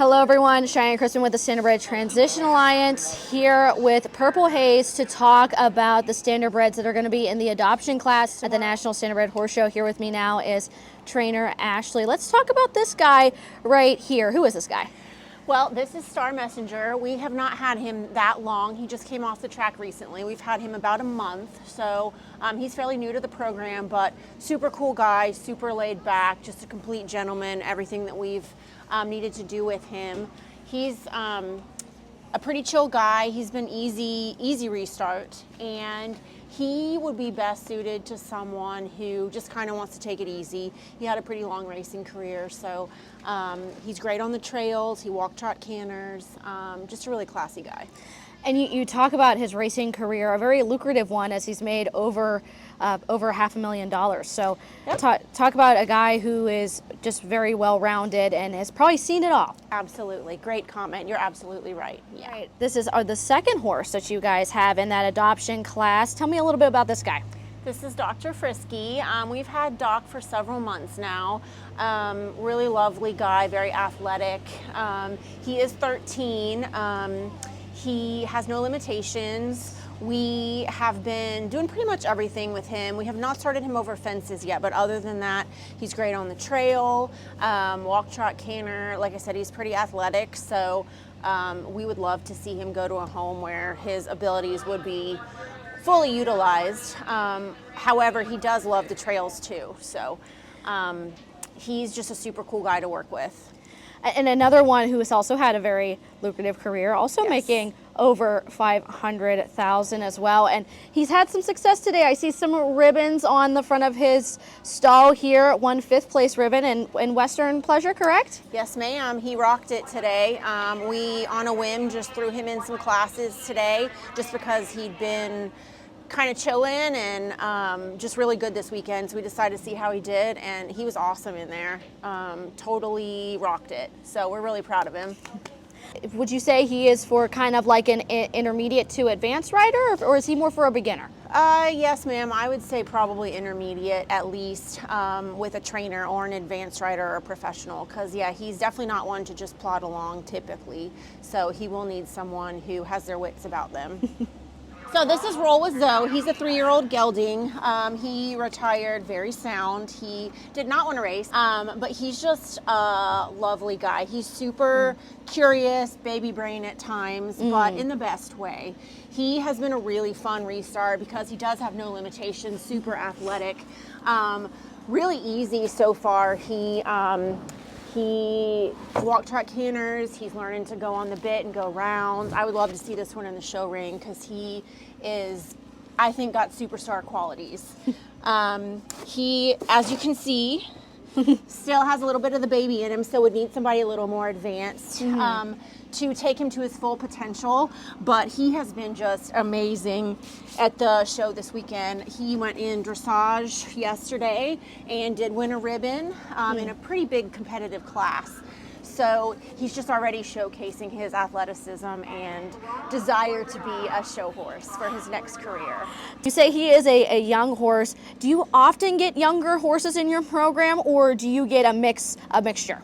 Hello everyone, Cheyenne Crispin with the Standardbred Transition Alliance here with Purple Haze to talk about the Standardbreds that are going to be in the adoption class at the National Standardbred Horse Show. Here with me now is trainer Ashley. Let's talk about this guy right here. Who is this guy? Well, this is Star Messenger. We have not had him that long. He just came off the track recently. We've had him about a month, so he's fairly new to the program, but super cool guy, super laid back, just a complete gentleman, everything that we've needed to do with him. He's a pretty chill guy. He's been easy restart, and he would be best suited to someone who just kind of wants to take it easy. He had a pretty long racing career, so he's great on the trails. He walk trot canners, just a really classy guy. And you talk about his racing career, a very lucrative one, as he's made over $500,000. So Yep. talk about a guy who is just very well-rounded and has probably seen it all. Absolutely. Great comment. You're absolutely right. Yeah. Right. This is the second horse that you guys have in that adoption class. Tell me a little bit about this guy. This is Dr. Frisky. We've had Doc for several months now. Really lovely guy, very athletic. He is 13. He has no limitations. We have been doing pretty much everything with him. We have not started him over fences yet, but other than that, he's great on the trail, walk, trot, canter. Like I said, he's pretty athletic, so we would love to see him go to a home where his abilities would be fully utilized. However, he does love the trails too, so he's just a super cool guy to work with. And another one who has also had a very lucrative career, also Yes. making over $500,000 as well. And he's had some success today. I see some ribbons on the front of his stall here. Won 5th place ribbon in Western Pleasure, correct? Yes, ma'am. He rocked it today. We, on a whim, just threw him in some classes today just because he'd been kind of chilling and just really good this weekend. So we decided to see how he did, and he was awesome in there. Totally rocked it. So we're really proud of him. Would you say he is for kind of like an intermediate to advanced rider, or is he more for a beginner? Yes, ma'am. I would say probably intermediate at least, with a trainer or an advanced rider or a professional, because yeah, he's definitely not one to just plod along typically. So he will need someone who has their wits about them. So this is Roll with Zoe. He's a 3-year-old gelding. He retired very sound. He did not want to race, but he's just a lovely guy. He's super curious, baby brain at times, but in the best way. He has been a really fun restart because he does have no limitations, super athletic, really easy so far. He walk trot canners. He's learning to go on the bit and go rounds. I would love to see this one in the show ring because he is, I think, got superstar qualities. He, as you can see, still has a little bit of the baby in him, so would need somebody a little more advanced to take him to his full potential. But he has been just amazing at the show this weekend. He went in dressage yesterday and did win a ribbon in a pretty big competitive class. So he's just already showcasing his athleticism and desire to be a show horse for his next career. You say he is a young horse. Do you often get younger horses in your program, or do you get a mixture?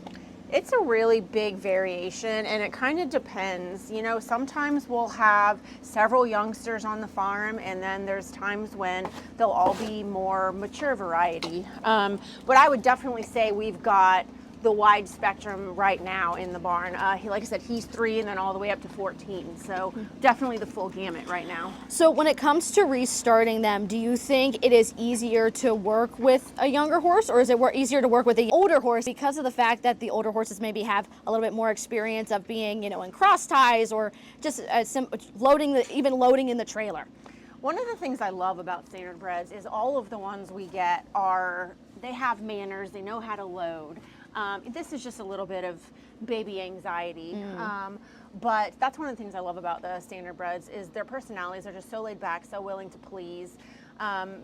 It's a really big variation, and it kind of depends. You know, sometimes we'll have several youngsters on the farm, and then there's times when they'll all be more mature variety. But I would definitely say we've got the wide spectrum right now in the barn. Like I said, he's 3 and then all the way up to 14. So definitely the full gamut right now. So when it comes to restarting them, do you think it is easier to work with a younger horse, or is it easier to work with an older horse because of the fact that the older horses maybe have a little bit more experience of being, you know, in cross ties or just loading in the trailer? One of the things I love about Standardbreds is all of the ones we get they have manners, they know how to load. This is just a little bit of baby anxiety, but that's one of the things I love about the Standardbreds is their personalities are just so laid back, so willing to please,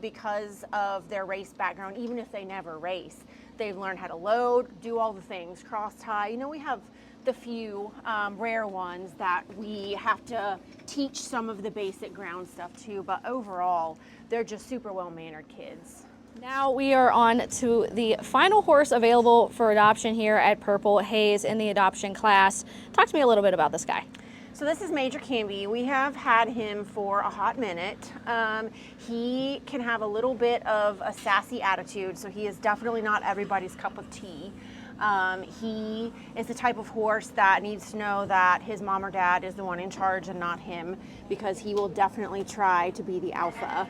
because of their race background. Even if they never race, they've learned how to load, do all the things, cross tie. You know, we have the few rare ones that we have to teach some of the basic ground stuff to, but overall, they're just super well-mannered kids. Now we are on to the final horse available for adoption here at Purple Haze in the adoption class. Talk to me a little bit about this guy. So this is Major Canby. We have had him for a hot minute. He can have a little bit of a sassy attitude, so he is definitely not everybody's cup of tea. He is the type of horse that needs to know that his mom or dad is the one in charge and not him, because he will definitely try to be the alpha.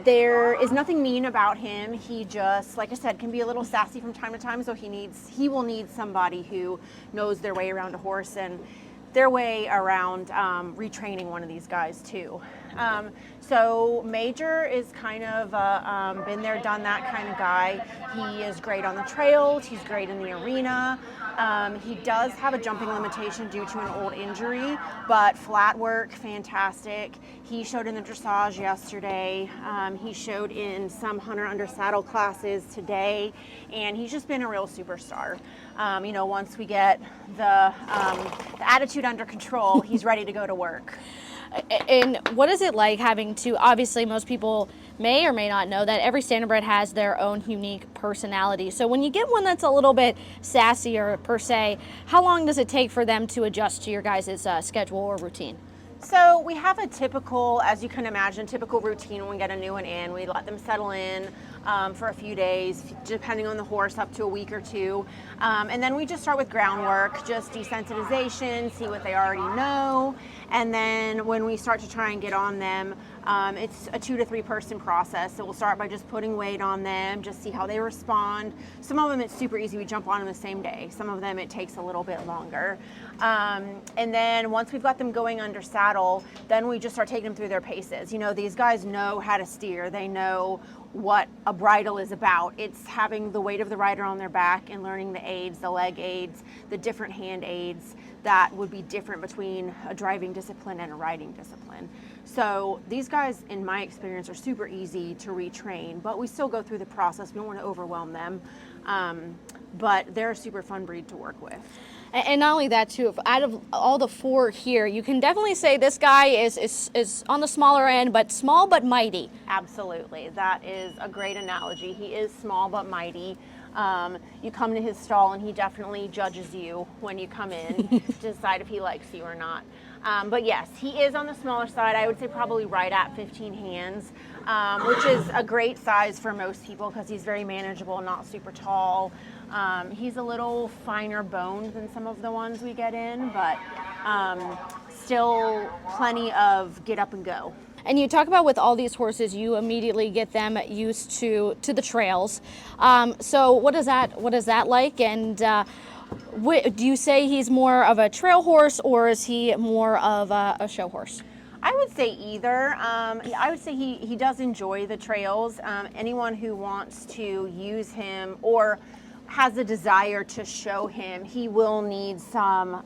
There is nothing mean about him. He just, like I said, can be a little sassy from time to time, so he will need somebody who knows their way around a horse and their way around retraining one of these guys too. So Major is kind of been there, done that kind of guy. He is great on the trails. He's great in the arena. He does have a jumping limitation due to an old injury, but flat work, fantastic. He showed in the dressage yesterday. He showed in some hunter under saddle classes today, and he's just been a real superstar. You know, once we get the attitude under control, he's ready to go to work. And what is it like having to, obviously most people may or may not know that every Standardbred has their own unique personality. So when you get one that's a little bit sassier per se, how long does it take for them to adjust to your guys' schedule or routine? So we have a typical, as you can imagine, typical routine when we get a new one in. We let them settle in for a few days, depending on the horse, up to a week or two. And then we just start with groundwork, just desensitization, see what they already know. And then when we start to try and get on them, it's a 2 to 3 person process. So we'll start by just putting weight on them, just see how they respond. Some of them it's super easy, we jump on them the same day. Some of them it takes a little bit longer. And then once we've got them going under saddle, then we just start taking them through their paces. You know, these guys know how to steer. They know what a bridle is about. It's having the weight of the rider on their back and learning the aids, the leg aids, the different hand aids that would be different between a driving discipline and a riding discipline. So these guys, in my experience, are super easy to retrain, but we still go through the process. We don't want to overwhelm them, but they're a super fun breed to work with. And not only that too, out of all the 4 here, you can definitely say this guy is on the smaller end, but small but mighty. Absolutely, that is a great analogy. He is small but mighty. You come to his stall and he definitely judges you when you come in to decide if he likes you or not. But yes, he is on the smaller side. I would say probably right at 15 hands, which is a great size for most people because he's very manageable, not super tall. He's a little finer boned than some of the ones we get in, but still plenty of get up and go. And you talk about with all these horses, you immediately get them used to the trails. So what is that like? And do you say he's more of a trail horse or is he more of a show horse? I would say either. I would say he does enjoy the trails. Anyone who wants to use him or has a desire to show him, he will need some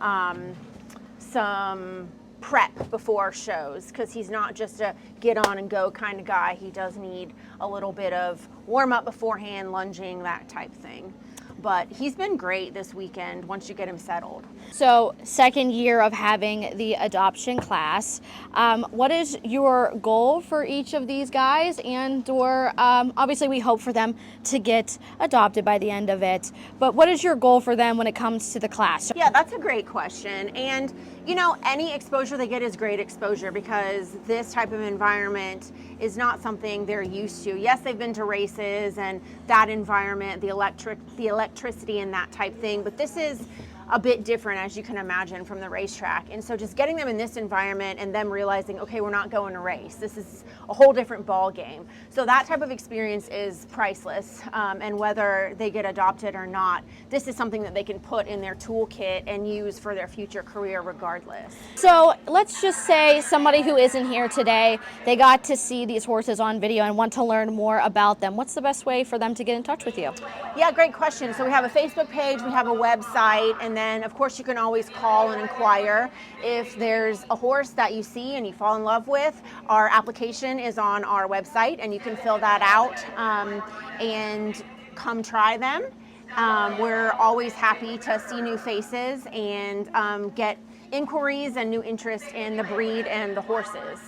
prep before shows because he's not just a get on and go kind of guy. He does need a little bit of warm up beforehand, lunging, that type thing. But he's been great this weekend once you get him settled. So, second year of having the adoption class. What is your goal for each of these guys? And or obviously we hope for them to get adopted by the end of it. But what is your goal for them when it comes to the class? Yeah, that's a great question. And you know, any exposure they get is great exposure because this type of environment is not something they're used to. Yes, they've been to races and that environment, the electricity and that type thing, but this is a bit different, as you can imagine, from the racetrack. And so just getting them in this environment and them realizing, okay, we're not going to race. This is a whole different ball game. So that type of experience is priceless. And whether they get adopted or not, this is something that they can put in their toolkit and use for their future career regardless. So let's just say somebody who isn't here today, they got to see these horses on video and want to learn more about them. What's the best way for them to get in touch with you? Yeah, great question. So we have a Facebook page, we have a website, and then of course you can always call and inquire. If there's a horse that you see and you fall in love with, our application is on our website and you can fill that out and come try them. We're always happy to see new faces and get inquiries and new interest in the breed and the horses.